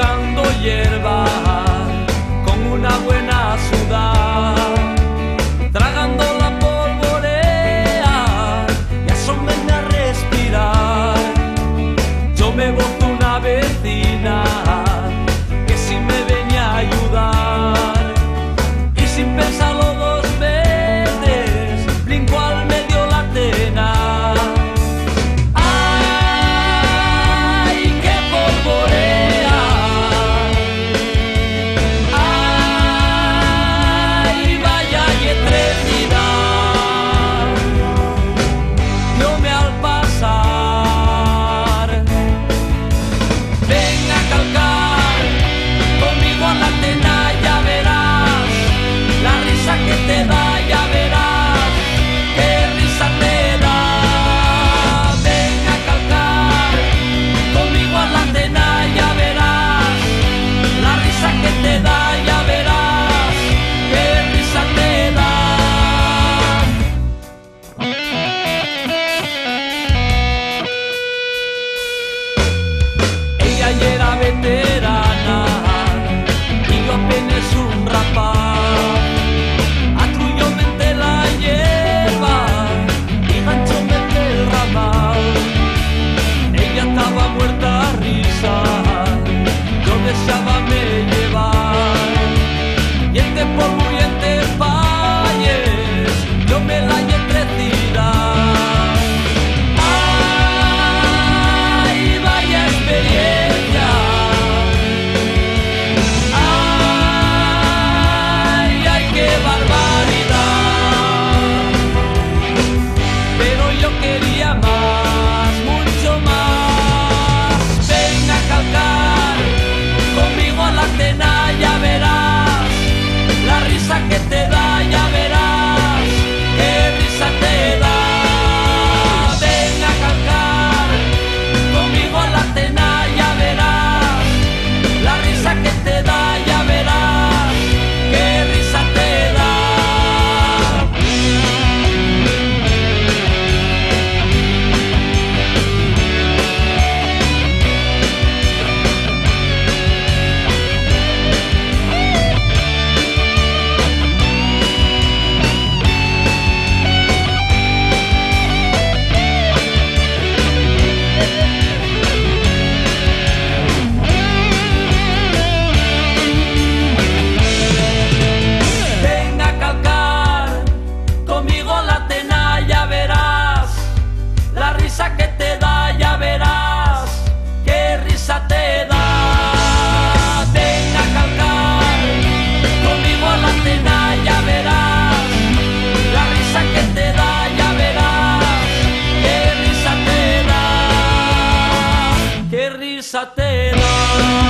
buscando hierba con una buena sudada, tragando la polvorea y asombrenme a respirar. Yo me boto una vecina que si me venía a ayudar, y sin pensarlo dos veces brinco al medio la tena. Era veterana y yo apenas un rapaz. Atrullómente la hierba y ganchómente el ramal. Ella estaba muerta a risa, yo deseaba me llevar. Y entre polvo y entre valles yo me la entre tirar. Ay, vaya experiencia. Quería más, mucho más. Ven a calcar conmigo a la cena, ya verás la risa que te da, ya verás qué risa te da. Ven a calcar conmigo a la cena, ya verás la risa que te da, ya verás qué risa te da. Que te da, ya verás qué risa te da. Ven a calcar conmigo a la cena, ya verás la risa que te da, ya verás qué risa te da, qué risa te da.